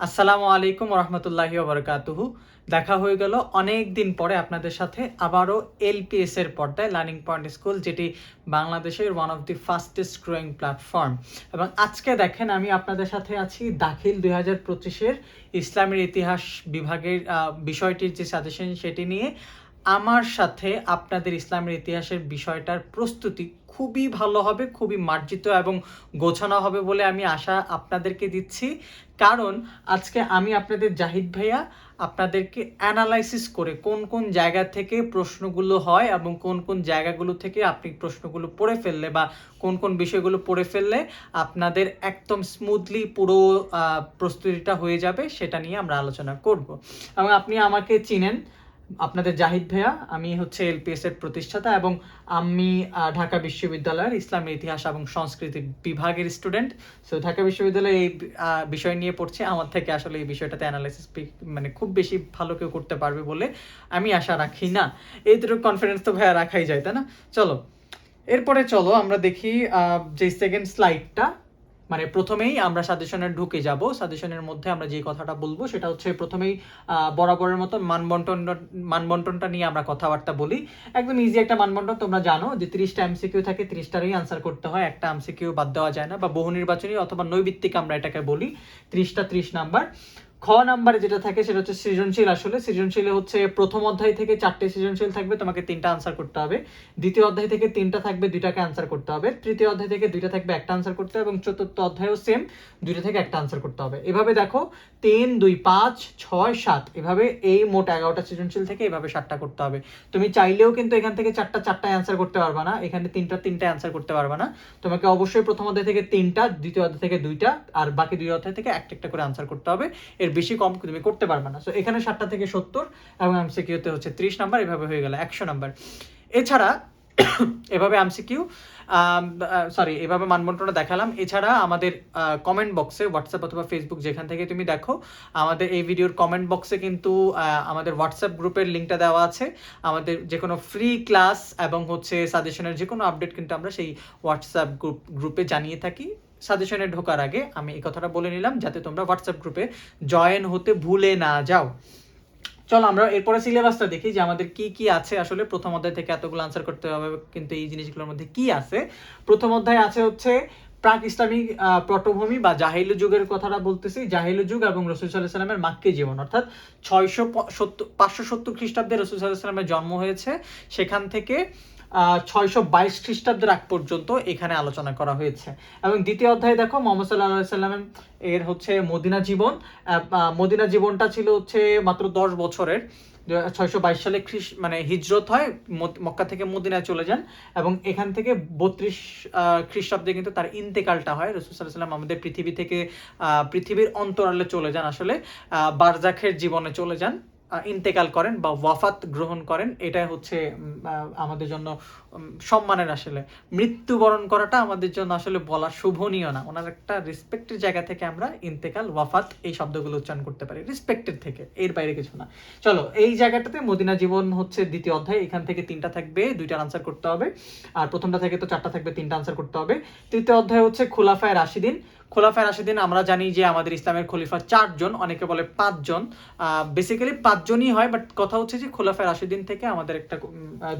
আসসালামু আলাইকুম রহমতুল্লাহি ওবরকাতুহু। দেখা হয়ে গেল অনেক দিন পরে আপনাদের সাথে আবারও এলপিএস এর পর্দায় লার্নিং পয়েন্ট স্কুল, যেটি বাংলাদেশের one of the fastest growing platform. এবং আজকে দেখেন আমি আপনাদের সাথে আছি দাখিল 2025-এর ইসলামের ইতিহাস বিভাগের বিষয়টির যে সাজেশন সেটি নিয়ে। আমার সাথে আপনাদের ইসলামের ইতিহাসের বিষয়টার প্রস্তুতি খুবই ভালো হবে, খুবই মার্জিত এবং গোছানো হবে বলে আমি আশা আপনাদেরকে দিচ্ছি। কারণ আজকে আমি আপনাদের জাহিদ ভাইয়া আপনাদেরকে অ্যানালাইসিস করে কোন কোন জায়গা থেকে প্রশ্নগুলো হয় এবং কোন কোন জায়গাগুলো থেকে আপনি প্রশ্নগুলো পড়ে ফেললে বা কোন কোন বিষয়গুলো পড়ে ফেললে আপনাদের একদম স্মুথলি পুরো প্রস্তুতিটা হয়ে যাবে, সেটা নিয়ে আমরা আলোচনা করব। এবং আপনি আমাকে চিনেন, আপনাদের জাহিদ ভাইয়া। আমি হচ্ছে এলপিএস এর প্রতিষ্ঠাতা এবং আমি ঢাকা বিশ্ববিদ্যালয়ের ইসলামের ইতিহাস এবং সংস্কৃতি বিভাগের স্টুডেন্ট। সো ঢাকা বিশ্ববিদ্যালয়ে এই বিষয় নিয়ে পড়ছে। আমার থেকে আসলে এই বিষয়টাতে অ্যানালাইসিস মানে খুব বেশি ভালো কেউ করতে পারবে বলে আমি আশা রাখি না। এইটুকু কনফিডেন্স তো ভাইয়া রাখাই যায়, তাই না? চলো এরপরে চলো আমরা দেখি যে সেকেন্ড স্লাইডটা। মানে প্রথমেই আমরা সাজেশনে ঢুকে যাব। সাজেশনের মধ্যে আমরা যে কথাটা বলবো সেটা হচ্ছে প্রথমেই বরাবরের মতো মানবন্টনটা নিয়ে আমরা কথাবার্তা বলি। একদম ইজি একটা মানবন্টন, তোমরা জানো যে 30টা এমসিকিউ থাকে, 30টারই আনসার করতে হয়, একটা এমসিকিউ বাদ দেওয়া যায় না, বা বহু নির্বাচনী অথবা নৈবিত্তিক আমরা এটাকে বলি। 30টা 30 নাম্বার। খ নাম্বারে যেটা থাকে সেটা হচ্ছে সৃজনশীল। আসলে সৃজনশীলে হচ্ছে প্রথম অধ্যায় থেকে 4টে সৃজনশীল থাকবে, তোমাকে 3টা আনসার করতে হবে। দ্বিতীয় অধ্যায় থেকে 3টা থাকবে, 2টাকে আনসার করতে হবে। তৃতীয় অধ্যায় থেকে 2টা থাকবে, একটা আনসার করতে হবে। এবং চতুর্থ অধ্যায়ও সেম, 2টা থেকে একটা আনসার করতে হবে। এভাবে দেখো 3 2 5 6 7 এভাবে এই মোট 11টা সৃজনশীল থেকে এভাবে 7টা করতে হবে। তুমি চাইলেও কিন্তু এখান থেকে 4টায় আনসার করতে পারবা না, এখানে 3টায় আনসার করতে পারবা না। তোমাকে অবশ্যই প্রথম অধ্যায় থেকে 3টা, দ্বিতীয় অধ্যায় থেকে 2টা, আর বাকি 2 অধ্যায় থেকে একটা একটা করে আনসার করতে হবে। এর বেশি কম তুমি করতে পারবে না। সো এখানে 7টা থেকে 70 এবং এমসিকিউতে হচ্ছে 30 নাম্বার, এভাবে হয়ে গেল 100 নাম্বার। এছাড়া এভাবে এমসিকিউ এভাবে মানবন্টনটা দেখালাম। এছাড়া আমাদের কমেন্ট বক্সে, হোয়াটসঅ্যাপ অথবা ফেসবুক যেখান থেকে তুমি দেখো, আমাদের এই ভিডিওর কমেন্ট বক্সে কিন্তু আমাদের হোয়াটসঅ্যাপ গ্রুপের লিঙ্কটা দেওয়া আছে। আমাদের যে কোনো ফ্রি ক্লাস এবং হচ্ছে সাজেশনের যে কোনো আপডেট কিন্তু আমরা সেই হোয়াটসঅ্যাপ গ্রুপে জানিয়ে থাকি। সাজেশনে ঢোকার আগে আমি এই কথাটা বলে নিলাম যাতে তোমরা হোয়াটসঅ্যাপ গ্রুপে জয়েন হতে ভুলে না যাও। চলো আমরা এরপরে সিলেবাসটা দেখি যে আমাদের কি কি আছে। আসলে প্রথম অধ্যায় থেকে এতগুলো আনসার করতে হবে, কিন্তু এই জিনিসগুলোর মধ্যে কি আছে? প্রথম অধ্যায় আছে হচ্ছে প্রাক ইসলামিক পটভূমি বা জাহিলু যুগের কথাটা বলতেছি। জাহিলু যুগ এবং রাসূল সাল্লাল্লাহু আলাইহি সাল্লামের মাক্কি জীবন, অর্থাৎ 570 খ্রিস্টাব্দে রাসূল সাল্লাল্লাহু আলাইহি সাল্লামের জন্ম হয়েছে, সেখান থেকে 622 খ্রিস্টাব্দের আগ পর্যন্ত এখানে আলোচনা করা হয়েছে। এবং দ্বিতীয় অধ্যায়ে দেখো মোহাম্মদ সাল্লাল্লাহু আলাইহি সাল্লামের এর হচ্ছে মদিনা জীবন। মদিনা জীবনটা ছিল হচ্ছে মাত্র 10 বছরের। 622 সালে মানে হিজরত হয়, মক্কা থেকে মদিনায় চলে যান এবং এখান থেকে 32 খ্রিস্টাব্দে কিন্তু তার ইন্তেকালটা হয়। রাসূল সাল্লাল্লাহু আলাইহি সাল্লাম আমাদের পৃথিবী থেকে পৃথিবীর অন্তরালে চলে যান, আসলে বারজাখের জীবনে চলে যান, ইন্তেকাল করেন বা ওয়াফাত গ্রহণ করেন। এটা হচ্ছে আমাদের জন্য সম্মানের। আসলে মৃত্যুবরণ করাটা আমাদের জন্য আসলে বলা শোভনীয় না, ওনার একটা রেসপেক্টের জায়গা থেকে আমরা ইন্তেকাল, ওয়াফাত এই শব্দগুলো উচ্চারণ করতে পারি, রেসপেক্টের থেকে, এর বাইরে কিছু না। চলো এই জায়গাটাতে মদিনা জীবন হচ্ছে দ্বিতীয় অধ্যায়, এখান থেকে 3টা থাকবে, 2টার আনসার করতে হবে। আর প্রথমটা থেকে তো 4টা থাকবে, 3টা আনসার করতে হবে। তৃতীয় অধ্যায় হচ্ছে খুলাফায়ে রাশিদিন। খোলাফায়ে রাশিদিন আমরা জানি যে আমাদের ইসলামের খলিফা 4 জন, অনেকে বলে 5 জন, বেসিক্যালি 5 জনই হয়, বাট কথা হচ্ছে যে খোলাফায়ে রাশিদিন থেকে আমাদের একটা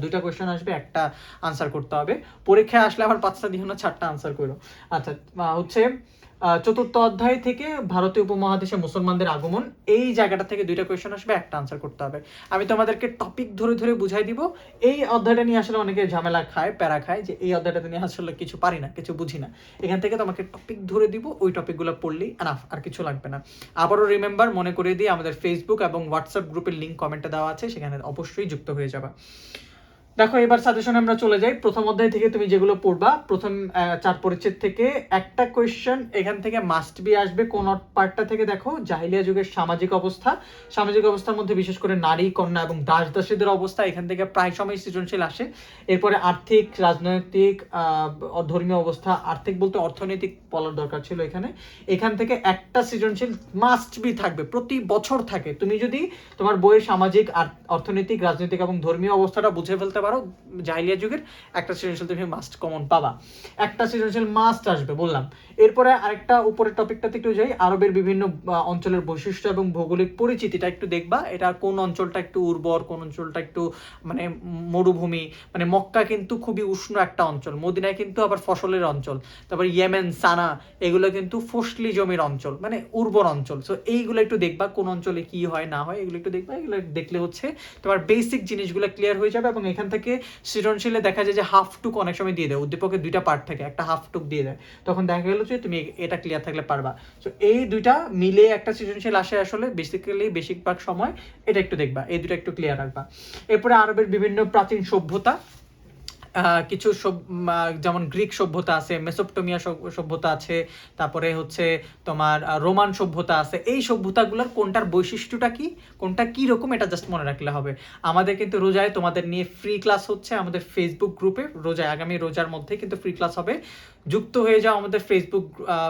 2টা কোয়েশ্চেন আসবে, একটা আনসার করতে হবে। পরীক্ষায় আসলে আবার 5টা দিও না, 4টা আনসার করো। আচ্ছা, হচ্ছে চতুর্থ অধ্যায় থেকে ভারতীয় উপমহাদেশে মুসলমানদের আগমন, এই জায়গাটা থেকে 2টা কোয়েশ্চেন আসবে, একটা আনসার করতে হবে। আমি তোমাদেরকে টপিক ধরে ধরে বুঝাই দিব। এই অধ্যায়টা নিয়ে আসলে অনেকে ঝামেলা খায়, প্যারা খায় যে এই অধ্যায়টা নিয়ে আসলে কিছু পারি না, কিছু বুঝি না। এখান থেকে তোমাকে টপিক ধরে দিব, ওই টপিকগুলো পড়লেই এনাফ, আর কিছু লাগবে না। আবারও রিমেম্বার, মনে করিয়ে দিই, আমাদের ফেসবুক এবং হোয়াটসঅ্যাপ গ্রুপের লিঙ্ক কমেন্টে দেওয়া আছে, সেখানে অবশ্যই যুক্ত হয়ে যাবে। দেখো এবার সাজেশনে আমরা চলে যাই। প্রথম অধ্যায় থেকে তুমি যেগুলো পড়বা, প্রথম 4 পরিচ্ছেদ থেকে একটা কোয়েশ্চেন এখান থেকে মাস্ট বি আসবে। কোন পার্টটা থেকে? দেখো জাহিলিয়া যুগের সামাজিক অবস্থা, সামাজিক অবস্থার মধ্যে বিশেষ করে নারী, কন্যা এবং দাস দাসীদের অবস্থা, এখান থেকে প্রায় সময় সৃজনশীল আসে। এরপরে আর্থিক, রাজনৈতিক, ধর্মীয় অবস্থা, আর্থিক বলতে অর্থনৈতিক বলার দরকার ছিল এখানে। এখান থেকে একটা সৃজনশীল মাস্ট বি থাকবে, প্রতি বছর থাকে। তুমি যদি তোমার বইয়ের সামাজিক, অর্থনৈতিক, রাজনৈতিক এবং ধর্মীয় অবস্থাটা বুঝে ফেলতে পারো জাহিলিয়া যুগের, একটা সৃজনশীল তুমি মাস্ট কমন পাবা, একটা সৃজনশীল মাস্ট আসবে বললাম। এরপরে আরেকটা উপরের টপিকটাতে একটু যাই, আরবের বিভিন্ন অঞ্চলের বৈশিষ্ট্য এবং ভৌগোলিক পরিচিতিটা একটু দেখবা। এটা কোন অঞ্চলটা একটু উর্বর, কোন অঞ্চলটা একটু মানে মরুভূমি, মানে মক্কা কিন্তু খুবই উষ্ণ একটা অঞ্চল, মদিনায় কিন্তু আবার ফসলের অঞ্চল, তারপর ইয়েমেন সানা এগুলো কিন্তু ফসলি জমির অঞ্চল, মানে উর্বর অঞ্চল। সো এইগুলো একটু দেখবা, কোন অঞ্চলে কি হয় না হয় এগুলো একটু দেখবা। এগুলো দেখলে হচ্ছে তোমার বেসিক জিনিসগুলো ক্লিয়ার হয়ে যাবে। এবং এখান থেকে সৃজনশীলে দেখা যায় যে হাফ টুক অনেক সময় দিয়ে দেয়, উদ্দীপকের দুইটা পার্ট থাকে, একটা হাফ টুক দিয়ে দেয়, তখন দেখা গেল যে তুমি এটা ক্লিয়ার থাকলে পারবা। সো এই দুইটা মিলে একটা সৃজনশীল আসে আসলে বেসিক্যালি বেশিরভাগ সময়। এটা একটু দেখবা, এই দুটো একটু ক্লিয়ার রাখবা। এরপরে আরবের বিভিন্ন প্রাচীন সভ্যতা, কিছু যেমন গ্রিক সভ্যতা আছে, মেসোপটেমিয়া সভ্যতা আছে, তারপরে হচ্ছে তোমার রোমান সভ্যতা আছে। এই সভ্যতাগুলোর কোনটার বৈশিষ্ট্যটা কি, কোনটা কি রকম, এটা জাস্ট মনে রাখলে হবে। আমাদের কিন্তু রোজায় তোমাদের নিয়ে ফ্রি ক্লাস হচ্ছে আমাদের ফেসবুক গ্রুপে, রোজায় আগামী রোজার মধ্যে কিন্তু ফ্রি ক্লাস হবে। যুক্ত হয়ে যাও আমাদের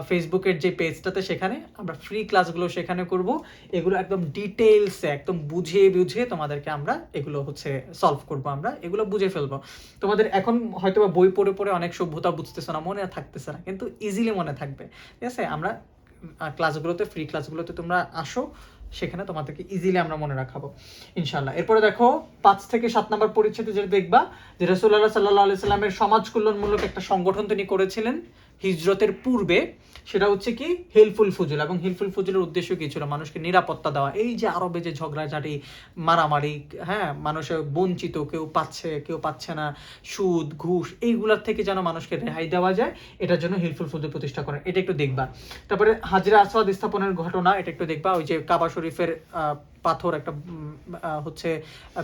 ফেসবুকের যে পেজটাতে, সেখানে আমরা ফ্রি ক্লাসগুলো সেখানে করব। এগুলো একদম ডিটেলসে একদম বুঝিয়ে বুঝিয়ে তোমাদেরকে আমরা এগুলো হচ্ছে সলভ করব, আমরা এগুলো বুঝে ফেলবো। তোমাদের এখন হয়তো বা বই পড়ে পড়ে অনেক সভ্যতা বুঝতেছে না, মনে থাকতেছে না, কিন্তু ইজিলি মনে থাকবে। ঠিক আছে, আমরা ক্লাসগুলোতে ফ্রি ক্লাসগুলোতে তোমরা আসো, সেখানে তোমাদেরকে ইজিলি আমরা মনে রাখাবো ইনশাল্লাহ। এরপরে দেখো 5 থেকে 7 নম্বর পরিচ্ছেদে যেটা দেখবা যে রাসূলুল্লাহ সাল্লাল্লাহু আলাইহি সাল্লামের সমাজ কল্যাণমূলক একটা সংগঠন তিনি করেছিলেন হিজরতের পূর্বে। সেটা হচ্ছে কি হেলফুল ফুজুল। এবং হেলফুল ফুজুলের উদ্দেশ্য কি ছিল? মানুষকে নিরাপত্তা দেওয়া। এই যে আরবে যে ঝগড়াঝাটি, মারামারি, হ্যাঁ, মানুষের বঞ্চিত, কেউ পাচ্ছে কেউ পাচ্ছে না, সুদ ঘুষ, এইগুলোর থেকে যেন মানুষকে রেহাই দেওয়া যায়, এটার জন্য হেলফুল ফুজুল প্রতিষ্ঠা করেন। এটা একটু দেখবা। তারপরে হাজরা আসওয়াদ স্থাপনের ঘটনা, এটা একটু দেখবা। ওই যে কাবা শরীফের পাথর একটা হচ্ছে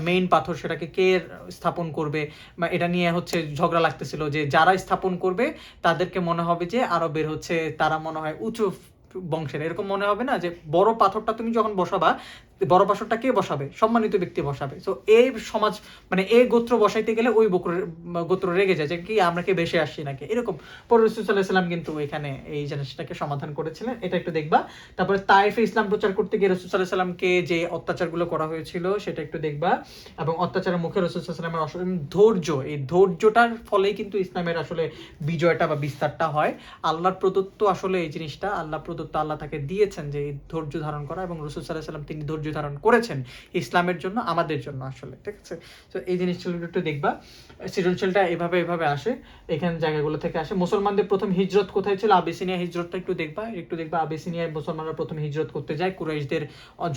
মেইন পাথর, সেটাকে কে স্থাপন করবে, বা এটা নিয়ে হচ্ছে ঝগড়া লাগতেছিল যে যারা স্থাপন করবে তাদেরকে মনে হবে যে আরবের হচ্ছে তারা মনে হয় উঁচু বংশের, এরকম মনে হবে না যে বড় পাথরটা তুমি যখন বসাবা, বড় পাথরটা কে বসাবে? সম্মানিত ব্যক্তি বসাবে। তো এই সমাজ মানে এই গোত্র বসাইতে গেলে ওই গোত্র রেগে যায় যে কি আমরা কি বেশি আসছি নাকি, এরকম। পরে রাসূল সাল্লাল্লাহু আলাইহি সাল্লাম কিন্তু এখানে এই জিনিসটাকে সমাধান করেছিলেন, এটা একটু দেখবা। তারপরে তায়েফে ইসলাম প্রচার করতে গিয়ে রাসূল সাল্লাল্লাহু আলাইহি সাল্লামকে যে অত্যাচারগুলো করা হয়েছিল সেটা একটু দেখবা। এবং অত্যাচারের মুখে রাসূল সাল্লাল্লাহু আলাইহি সাল্লামের অসীম ধৈর্য, এই ধৈর্যটার ফলেই কিন্তু ইসলামের আসলে বিজয়টা বা বিস্তারটা হয়। আল্লাহর প্রদত্ত আসলে এই জিনিসটা, আল্লাহ প্রদত্ত, আল্লাহ তাকে দিয়েছেন যে এই ধৈর্য ধারণ করা, এবং রাসূল সাল্লাল্লাহু আলাইহি সাল্লাম তিনি ধৈর্য ধারণ করেছেন ইসলামের জন্য, আমাদের জন্য আসলে। ঠিক আছে, তো এই জিনিসগুলো একটু দেখবা। সৃজনশীলটা এভাবে এভাবে আসে, এখানে জায়গাগুলো থেকে আসে। মুসলমানদের প্রথম হিজরত কোথায় ছিল? আবিসিনিয়া হিজরতটা একটু দেখবা, একটু দেখবা। আবিসিনিয়ায় মুসলমানরা প্রথম হিজরত করতে যায় কুরাইশদের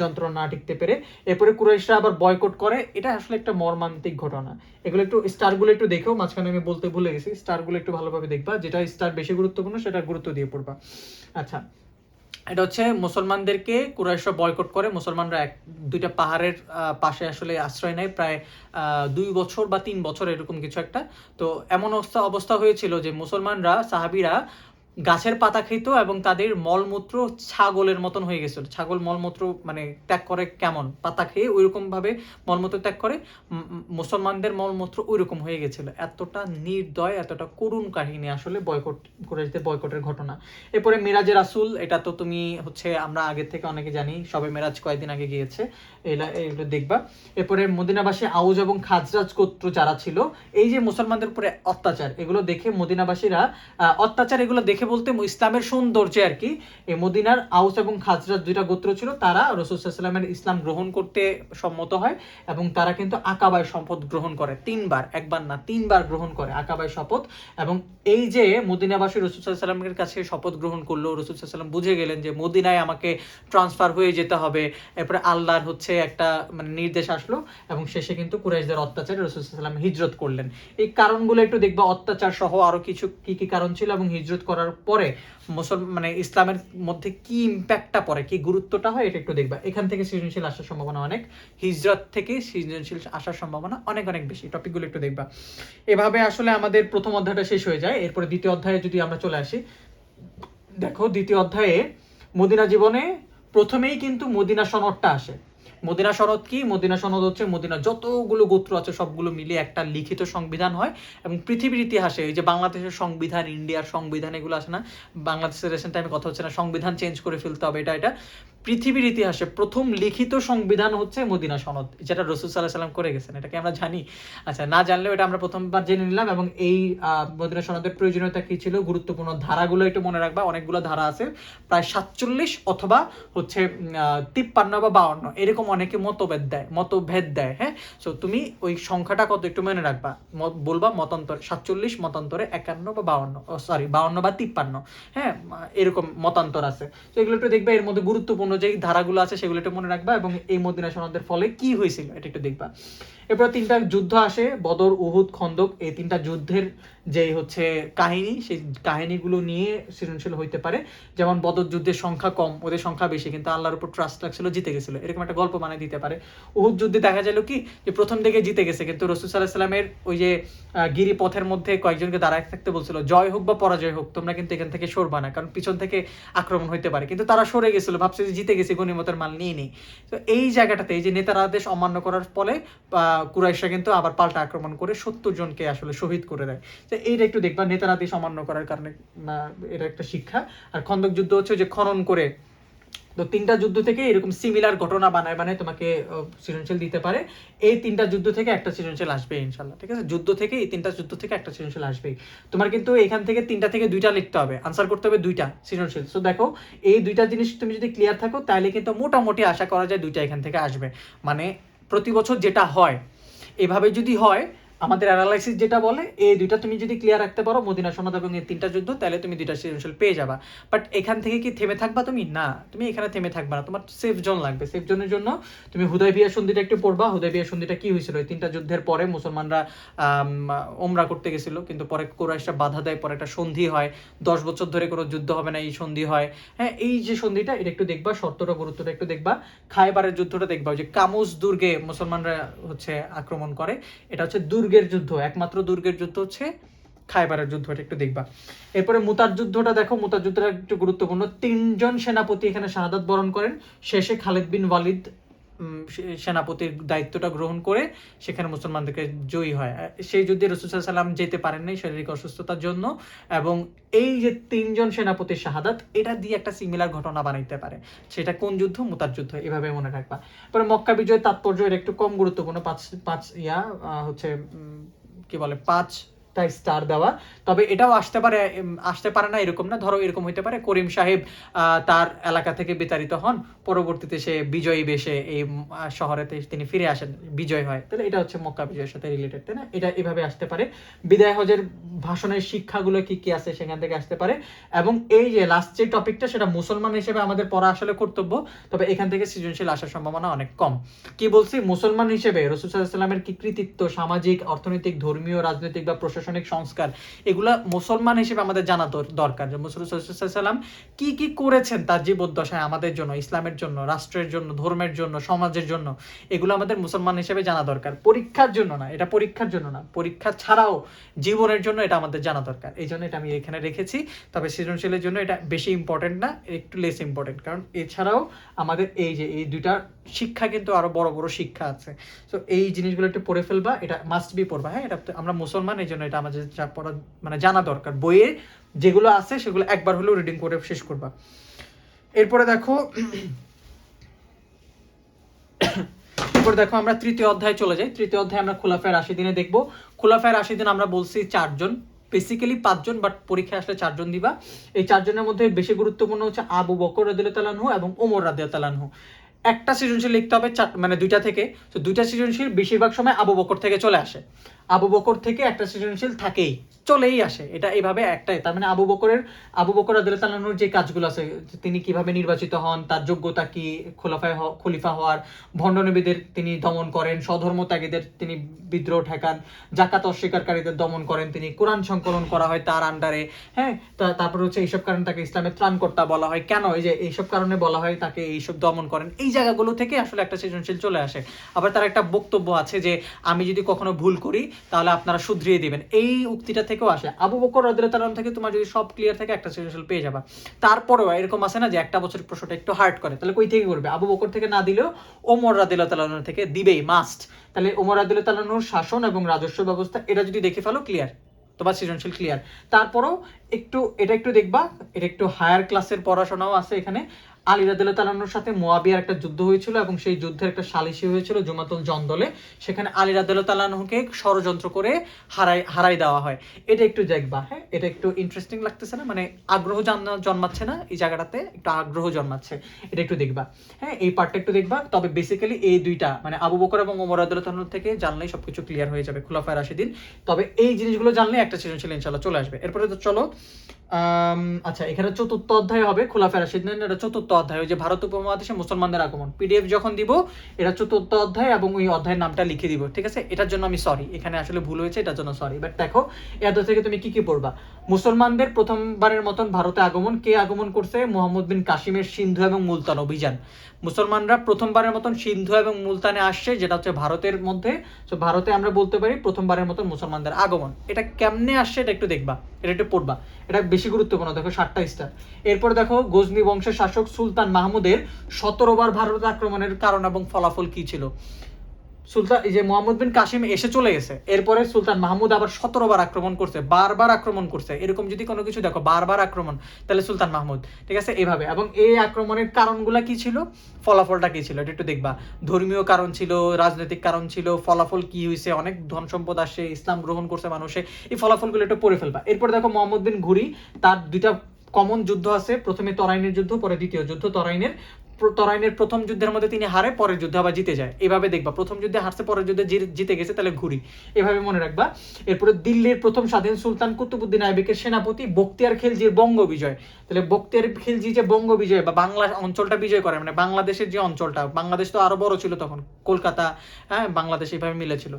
যন্ত্রণা না টিকতে পেরে। এরপরে কুরাইশরা আবার বয়কট করে, এটা আসলে একটা মর্মান্তিক ঘটনা। এগুলো একটু স্টারগুলো একটু দেখো, মাঝখানে আমি বলতে ভুলে গেছি, স্টারগুলো একটু ভালোভাবে দেখবা, যেটা স্টার বেশি গুরুত্বপূর্ণ সেটা গুরুত্ব দিয়ে পড়বা। আচ্ছা, এটা হচ্ছে মুসলমানদেরকে কুরাইশরা বয়কট করে, মুসলমানরা দুইটা পাহাড়ের পাশে আসলে আশ্রয় নেয় প্রায় 2 বছর বা 3 বছর এরকম কিছু একটা। তো এমন অবস্থা হয়েছিল যে মুসলমানরা, সাহাবীরা গাছের পাতা খেত এবং তাদের মলমূত্র ছাগলের মতন হয়ে গেছিল। ছাগল মলমূত্র মানে ত্যাগ করে কেমন, পাতা খেয়ে ওইরকম ভাবে মলমূত্র ত্যাগ করে, মুসলমানদের মলমূত্র ওইরকম হয়ে গেছিল। এতটা নির্দয়, এতটা করুণ কাহিনী আসলে কুরাইশদের বয়কটের ঘটনা। এরপরে মিরাজে রাসূল, এটা তো তুমি হচ্ছে আমরা আগে থেকে অনেকে জানি, সবে মেরাজ কয়েকদিন আগে গিয়েছে, এগুলো দেখবা। এরপরে মদিনাবাসী আউজ এবং খাজরাজ গোত্র যারা ছিল, এই যে মুসলমানদের উপরে অত্যাচার, এগুলো দেখে মদিনাবাসীরা অত্যাচার এগুলো দেখে বলতে ইসলামের সৌন্দর্য আর কি, এই মদিনার আউস এবং খাজরাজ দুইটা গোত্র ছিল, তারা রাসূল সাল্লাল্লাহু আলাইহি ওয়াসাল্লামের ইসলাম গ্রহণ করতে সম্মত হয় এবং তারা কিন্তু আকাবায় শপথ গ্রহণ করে 3 বার, একবার না 3 বার গ্রহণ করে আকাবায় শপথ। এবং এই যে মদিনাবাসী রাসূল সাল্লাল্লাহু আলাইহি ওয়াসাল্লামের কাছে শপথ গ্রহণ করলো, রাসূল সাল্লাল্লাহু আলাইহি ওয়াসাল্লাম বুঝে গেলেন যে মদিনায় আমাকে ট্রান্সফার হয়ে যেতে হবে। এরপরে আল্লাহর হচ্ছে একটা মানে নির্দেশ আসলো এবং শেষে কিন্তু কুরাইশদের অত্যাচারে রাসূল সাল্লাল্লাহু আলাইহি ওয়াসাল্লাম হিজরত করলেন। এই কারণগুলো একটু দেখবা, অত্যাচার সহ আরো কিছু কি কি কারণ ছিল, এবং হিজরত করার পরে মানে ইসলামের মধ্যে কি ইম্প্যাক্টটা পড়ে, কি গুরুত্বটা হয়, এটা একটু দেখবা। এখান থেকে সৃজনশীল আসার সম্ভাবনা অনেক, হিজরত থেকে সৃজনশীল আসার সম্ভাবনা অনেক অনেক বেশি। টপিকগুলো একটু দেখবা। এভাবে আসলে আমাদের প্রথম অধ্যায়টা শেষ হয়ে যায়। এরপরে দ্বিতীয় অধ্যায়ে যদি আমরা চলে আসি, দেখো দ্বিতীয় অধ্যায়ে মদিনা জীবনে প্রথমেই কিন্তু মদিনা সনদটা আসে। মদিনা সনদ কি? মদিনা সনদ হচ্ছে মদিনা যতগুলো গোত্র আছে সবগুলো মিলিয়ে একটা লিখিত সংবিধান হয়। এবং পৃথিবীর ইতিহাসে এই যে বাংলাদেশের সংবিধান, ইন্ডিয়ার সংবিধান, এগুলো আসে না, বাংলাদেশের রিসেন্ট টাইমে কথা হচ্ছে না সংবিধান চেঞ্জ করে ফেলতে হবে, এটা পৃথিবীর ইতিহাসে প্রথম লিখিত সংবিধান হচ্ছে মদিনা সনদ, যেটা রাসূল সাল্লাল্লাহু আলাইহি সাল্লাম করে গেছেন। এটাকে আমরা জানি? আচ্ছা, না জানলেও এটা আমরা প্রথমবার জেনে নিলাম। এবং এই মদিনা সনদের প্রয়োজনীয়তা কি ছিল, গুরুত্বপূর্ণ ধারাগুলো একটু মনে রাখবা। অনেকগুলো ধারা আছে, প্রায় 47 অথবা হচ্ছে 53 বা 52 এরকম অনেকে মতভেদ দেয়। হ্যাঁ, সো তুমি ওই সংখ্যাটা কত একটু মনে রাখবা, বলবা মতান্তর 47, মতান্তরে 51 বা 52, সরি 52 বা 53। হ্যাঁ, এরকম মতান্তর আছে। তো এগুলো একটু দেখবা, এর মধ্যে গুরুত্বপূর্ণ যেই ধারাগুলো আছে সেগুলো একটু মনে রাখবা, এবং এই মদিনা সনদের ফলে কি হয়েছিল এটা একটু দেখবা। এরপর 3টা যুদ্ধ আসে, বদর, উহুদ, খন্দক। এই 3টা যুদ্ধের যেই হচ্ছে কাহিনী, সেই কাহিনীগুলো নিয়ে সৃজনশীল হইতে পারে। যেমন বদর যুদ্ধের সংখ্যা কম, ওদের সংখ্যা বেশি, কিন্তু আল্লাহর উপর ট্রাস্ট রাখছিল, জিতে গেছিল, এরকম একটা গল্প বানিয়ে দিতে পারে। উহুদ যুদ্ধে দেখা গেল কি, যে প্রথম দিকে জিতে গেছে, কিন্তু রাসূল সাল্লাল্লাহু আলাইহি সাল্লামের ওই যে গিরিপথের মধ্যে কয়েকজনকে দাঁড়ায় থাকতে বলছিল, জয় হোক বা পরাজয় হোক তোমরা কিন্তু এখান থেকে সরবা না, কারণ পিছন থেকে আক্রমণ হইতে পারে। কিন্তু তারা সরে গেছিল, ভাবছে যে জিতে গেছে, গনিমতের মাল নিয়ে নেই। তো এই জায়গাটাতে এই যে নেতার আদেশ অমান্য করার ফলে কুরাইশরা কিন্তু আবার পাল্টা আক্রমণ করে 70 জনকে আসলে শহীদ করে দেয়। তো এইটা একটু দেখবা, নেতার আদেশ অমান্য করার কারণে এটা একটা শিক্ষা। আর খন্দক যুদ্ধ হচ্ছে যে খনন করে। তো 3টা যুদ্ধ থেকে এরকম সিমিলার ঘটনা বানায় তোমাকে সৃজনশীল দিতে পারে। এই 3টা যুদ্ধ থেকে একটা সৃজনশীল আসবে ইনশাল্লাহ, ঠিক আছে? যুদ্ধ থেকে, এই 3টা যুদ্ধ থেকে একটা সৃজনশীল আসবেই। তোমার কিন্তু এখান থেকে 3টা থেকে 2টা লিখতে হবে, আনসার করতে হবে 2টা সৃজনশীল। সো দেখো, এই 2টা জিনিস তুমি যদি ক্লিয়ার থাকো, তাহলে কিন্তু মোটামুটি আশা করা যায় 2টা এখান থেকে আসবে। মানে প্রতি বছর যেটা হয়, এভাবে যদি হয়, আমাদের অ্যানালাইসিস যেটা বলে, এই 2টা তুমি যদি ক্লিয়ার রাখতে পারো, মদিনা সনদ এবং এই 3টা যুদ্ধ, তাহলে তুমি 2টা সৃজনশীল পেয়ে যাবা। বাট এখান থেকে কি থেমে থাকবা তুমি? না, তুমি এখানে থেমে থাকবা না, তোমার সেফ জোন লাগবে। সেফ জোনের জন্য তুমি হুদায়বিয়া সন্ধিটা একটু পড়বা। হুদায়বিয়া সন্ধিটা কি হয়েছিল, এই 3টা যুদ্ধের পরে মুসলমানরা ওমরা করতে গেছিল, কিন্তু পরে কুরাইশরা বাধা দেয়, পরে একটা সন্ধি হয়, 10 বছর ধরে কোনো যুদ্ধ হবে না, এই সন্ধি হয়। হ্যাঁ, এই যে সন্ধিটা, এটা একটু দেখবা, শর্তটা গুরুত্বটা একটু দেখবা। খায়বারের যুদ্ধটা দেখবা, যে কামুস দুর্গে মুসলমানরা হচ্ছে আক্রমণ করে, এটা হচ্ছে দুর্গের যুদ্ধ, একমাত্র দুর্গের যুদ্ধ হচ্ছে খায়বারের যুদ্ধ, এটা একটু দেখবা। এরপরে মুতার যুদ্ধটা দেখো, মুতার যুদ্ধটা একটু গুরুত্বপূর্ণ। 3জন সেনাপতি এখানে শাহাদাত বরণ করেন, শেষে খালিদ বিন ওয়ালিদ সেনাপতির দায়িত্বটা গ্রহণ করে সেখানে মুসলমানদেরকে জয়ী হয়। সেই যুদ্ধে রাসূল সাল্লাল্লাহু আলাইহি সাল্লাম যেতে পারেননি শারীরিক অসুস্থতার জন্য। এবং এই যে 3জন সেনাপতির শাহাদাত, এটা দিয়ে একটা সিমিলার ঘটনা বানাইতে পারে। সেটা কোন যুদ্ধ? মুতার যুদ্ধ, এভাবে মনে রাখবা। পরে মক্কা বিজয়ের তাৎপর্য, এটা একটু কম গুরুত্বপূর্ণ, হচ্ছে কি বলে 5টা স্টার দেওয়া। তবে এটাও আসতে পারে না এরকম না। ধরো এরকম হইতে পারে, করিম সাহেব তার এলাকা থেকে বিতাড়িত হন, পরবর্তীতে সে বিজয়ী বেশে এই শহরেতে তিনি ফিরে আসেন, বিজয় হয়, তাহলে এটা হচ্ছে মক্কা বিজয়ের সাথে রিলেটেড, তাই না? এটা এভাবে আসতে পারে। বিদায় হজের ভাষণের শিক্ষাগুলো কি কি আছে সেখান থেকে আসতে পারে। এবং এই যে লাস্ট যে টপিকটা, সেটা মুসলমান হিসেবে আমাদের পড়া আসলে কর্তব্য, তবে এখান থেকে সৃজনশীল আসার সম্ভাবনা অনেক কম। কি বলছি, মুসলমান হিসেবে রাসূল সাল্লাল্লাহু আলাইহি সাল্লামের কি কৃতিত্ব, সামাজিক, অর্থনৈতিক, ধর্মীয়, রাজনৈতিক বা প্রশাসনিক সংস্কার, এগুলা মুসলমান হিসেবে আমাদের জানা দরকার। যে রাসূল সাল্লাল্লাহু আলাইহি সাল্লাম কি কি করেছেন তার জীবদ্দশায় আমাদের জন্য, ইসলামের জন্য, রাষ্ট্রের জন্য, ধর্মের জন্য, সমাজের জন্য, এগুলো আমাদের মুসলমান হিসেবে জানা দরকার। পরীক্ষার জন্য না, এটা পরীক্ষার জন্য না, পরীক্ষা ছাড়াও জীবনের জন্য এটা আমাদের জানা দরকার। এই জন্য এটা আমি এখানে রেখেছি। তবে সৃজনশীলের জন্য এটা বেশি ইম্পর্টেন্ট না, একটু লেস ইম্পর্টেন্ট, কারণ এছাড়াও আমাদের এই যে এই 2টা শিক্ষা কিন্তু আরো বড় বড় শিক্ষা আছে। তো এই জিনিসগুলো একটু পড়ে ফেলবা, এটা মাস্ট বি পড়বা। হ্যাঁ, এটা আমরা মুসলমান, এই জন্য এটা আমাদের পড়া মানে জানা দরকার। বইয়ে যেগুলো আছে সেগুলো একবার হলেও রিডিং করে শেষ করবা। এরপরে দেখো আমরা 3য় অধ্যায়ে চলে যাই। 3য় অধ্যায়ে আমরা খুলাফায়ে রাশিদিনে দেখবো। খুলাফায়ে রাশিদিন আমরা বলছি 4জন, বেসিক্যালি 5জন, বাট পরীক্ষায় আসলে 4জন দিবা। এই 4জনের মধ্যে বেশি গুরুত্বপূর্ণ হচ্ছে আবু বকর রাদিয়াল্লাহু আনহু এবং ওমর রাদিয়াল্লাহু আনহু। একটা সৃজনশীল লিখতে হবে, মানে 2টা থেকে। তো 2টা সৃজনশীল বেশিরভাগ সময় আবু বকর থেকে চলে আসে। আবু বকর থেকে একটা সৃজনশীল থাকেই, চলেই আসে, এটা এইভাবে একটাই। তার মানে আবু বকর রাদিয়াল্লাহু আনহুর যে কাজগুলো আছে, তিনি কিভাবে নির্বাচিত হন, তার যোগ্যতা কি, খলিফা হওয়ার, ভণ্ডনবীদের তিনি দমন করেন, স্বধর্মত্যাগীদের তিনি বিদ্রোহ ঠেকান, জাকাত অস্বীকারীদের দমন করেন তিনি, কোরআন সংকলন করা হয় তার আন্ডারে। হ্যাঁ, তারপর হচ্ছে এইসব কারণে তাকে ইসলামের ত্রাণকর্তা বলা হয়। কেন? এই যে এইসব কারণে বলা হয় তাকে, এইসব দমন করেন, এই জায়গাগুলো থেকে আসলে একটা সৃজনশীল চলে আসে। আবার তার একটা বক্তব্য আছে যে আমি যদি কখনো ভুল করি তাহলে আপনারা শুধরিয়ে দিবেন, এই উক্তিটা থেকেও আসে। আবু বকর রাদিয়াল্লাহু আনহু থেকে তোমার যদি সব ক্লিয়ার থাকে একটা সৃজনশীল পেয়ে যাবা। তারপরেও এরকম আছে না যে একটা বছর প্রশ্নটা একটু হার্ড করে, তাহলে কই থেকে করবে? আবু বকর থেকে না দিলেও ওমর রাদিয়াল্লাহু আনহু থেকে দিবেই, মাস্ট। তাহলে ওমর রাদিয়াল্লাহু আনহুর শাসন এবং রাজস্ব ব্যবস্থা, এটা যদি দেখে ফেলো, ক্লিয়ার, তোমার সৃজনশীল ক্লিয়ার। তারপরেও এটা একটু দেখবা, এটা একটু হায়ার ক্লাসের পড়াশোনাও আছে এখানে। আলী রাদিয়াল্লাহু তাআলা আনহুর সাথে মুয়াবিয়ার একটা যুদ্ধ হয়েছিল এবং সেই যুদ্ধের একটা সালিশি হয়েছিল জুমাতুল জন্দলে। সেখানে আলী রাদিয়াল্লাহু তাআলা আনহুকে ষড়যন্ত্র করে হারাই দেওয়া হয়। এটা একটু দেখবা, হ্যাঁ, এটা একটু ইন্টারেস্টিং লাগতেছে না, মানে আগ্রহ জন্মাচ্ছে না এই জায়গাটাতে, একটু আগ্রহ জন্মাচ্ছে, এটা একটু দেখবা, হ্যাঁ, এই পার্টটা একটু দেখবা। তবে বেসিক্যালি এই দুইটা মানে আবু বকর এবং ওমর রাদিয়াল্লাহু তাআলা থেকে জানলেই সবকিছু ক্লিয়ার হয়ে যাবে, খুলাফায়ে রাশিদিন। তবে এই জিনিসগুলো জানলে একটা সৃজনশীল ইনশাআল্লাহ চলে আসবে। এরপরে তো চলো আচ্ছা, এখানে চতুর্থ অধ্যায় হবে খোলাফায়ে রাশিদিন, এটা চতুর্থ অধ্যায়, ওই যে ভারত উপমহাদেশে মুসলমানদের আগমন, পিডিএফ যখন দিব এটা চতুর্থ অধ্যায় এবং ওই অধ্যায়ের নামটা লিখে দিব, ঠিক আছে? এটার জন্য আমি সরি, এখানে আসলে ভুল হয়েছে, এটার জন্য সরি। বাট দেখো এই অধ্যায় থেকে তুমি কি কি পড়বা। মুসলমানদের প্রথমবারের মতন ভারতে আগমন, কে আগমন করছে? মুহাম্মদ বিন কাসিমের সিন্ধু এবং মুলতান অভিযান। মুসলমানরা প্রথমবারের মতন সিন্ধু এবং মুলতানে আসছে, যেটা হচ্ছে ভারতের মধ্যে। তো ভারতে আমরা বলতে পারি প্রথমবারের মতন মুসলমানদের আগমন। এটা কেমনে আসছে এটা একটু দেখবা, এটা একটু পড়বা, এটা বেশি গুরুত্বপূর্ণ। দেখো 7টা স্টার। এরপর দেখো গজনি বংশের শাসক সুলতান মাহমুদের 17 বার ভারত আক্রমণের কারণ এবং ফলাফল কি ছিল। সুলতান এই যে মুহাম্মদ বিন কাসিম এসে চলে গেছে, এরপরে সুলতান মাহমুদ আবার 17 বার আক্রমণ করছে, বারবার আক্রমণ করছে, এরকম যদি কোনো কিছু দেখো বারবার আক্রমণ, তাহলে সুলতান মাহমুদ, ঠিক আছে? এইভাবে। এবং এই আক্রমণের কারণগুলা কি ছিল, ফলাফলটা কি ছিল, এটা একটু দেখবা। ধর্মীয় কারণ ছিল, রাজনৈতিক কারণ ছিল, ফলাফল কি হয়েছে, অনেক ধন সম্পদ আসছে, ইসলাম গ্রহণ করছে মানুষে, এই ফলাফলগুলো একটু পড়ে ফেলবা। এরপর দেখো মোহাম্মদ বিন ঘুরি, তার দুইটা কমন যুদ্ধ আছে, প্রথমে তরাইনের যুদ্ধ, পরে দ্বিতীয় যুদ্ধ। তরাইনের প্রথম যুদ্ধের মধ্যে তিনি হারে, পরের যুদ্ধে আবার জিতে যায়, এভাবে দেখবা। প্রথম যুদ্ধে হারছে, পরের যুদ্ধে জিতে গেছে, তাহলে ঘুরি, এভাবে মনে রাখবা। এরপরে দিল্লির প্রথম স্বাধীন সুলতান কুতুবউদ্দিন আইবেকের সেনাপতি বখতিয়ার খিলজির বঙ্গ বিজয়। তাহলে বখতিয়ার খিলজি যে বঙ্গ বিজয় বা বাংলা অঞ্চলটা বিজয় করে, মানে বাংলাদেশের যে অঞ্চলটা, বাংলাদেশ তো আরো বড় ছিল তখন, কলকাতা, হ্যাঁ, বাংলাদেশ এইভাবে মিলেছিল,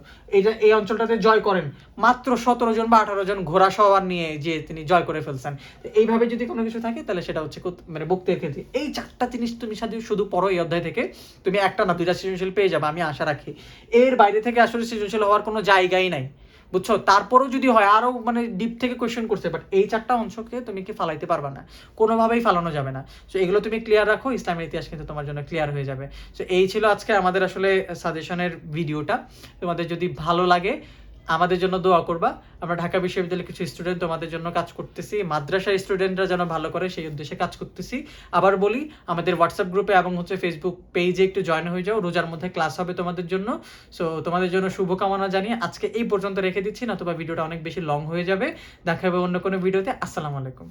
এই অঞ্চলটাতে জয় করেন মাত্র 17 জন বা 18 জন ঘোড়া সওয়ার নিয়ে, যে তিনি জয় করে ফেলছেন। এইভাবে যদি কোনো কিছু থাকে তাহলে সেটা হচ্ছে মানে বখতিয়ার খিলজি। এই 4টা জিনিস তুমি শুধু পড়ো এই অধ্যায় থেকে, তুমি একটা না 2টা সৃজনশীল পেয়ে যাবে, আমি আশা রাখি। এর বাইরে থেকে আসলে সৃজনশীল হওয়ার কোনো জায়গাই নাই, বুঝছো? তারপরেও যদি হয় আরো মানে ডিপ থেকে কোয়েশ্চেন করছে, বাট এই 4টা অংশকে তুমি কি ফালাইতে পারবা না, কোনোভাবেই ফালানো যাবে না। সো এগুলো তুমি ক্লিয়ার রাখো, ইসলামের ইতিহাস কিন্তু তোমার জন্য ক্লিয়ার হয়ে যাবে। সো এই ছিল আজকে আমাদের আসলে সাজেশনের ভিডিওটা। তোমাদের যদি ভালো লাগে আমাদের জন্য দোয়া করবা। আমরা ঢাকা বিশ্ববিদ্যালয়ের কিছু স্টুডেন্ট তোমাদের জন্য কাজ করতেছি, মাদ্রাসার স্টুডেন্টরা যেন ভালো করে সেই উদ্দেশ্যে কাজ করতেছি। আবার বলি, আমাদের হোয়াটসঅ্যাপ গ্রুপে এবং হচ্ছে ফেসবুক পেজে একটু জয়েন হয়ে যাও, রোজার মধ্যে ক্লাস হবে তোমাদের জন্য। সো তোমাদের জন্য শুভকামনা জানিয়ে আজকে এই পর্যন্ত রেখে দিচ্ছি, নতুবা ভিডিওটা অনেক বেশি লং হয়ে যাবে। দেখা হবে অন্য কোনো ভিডিওতে। আসসালামু আলাইকুম।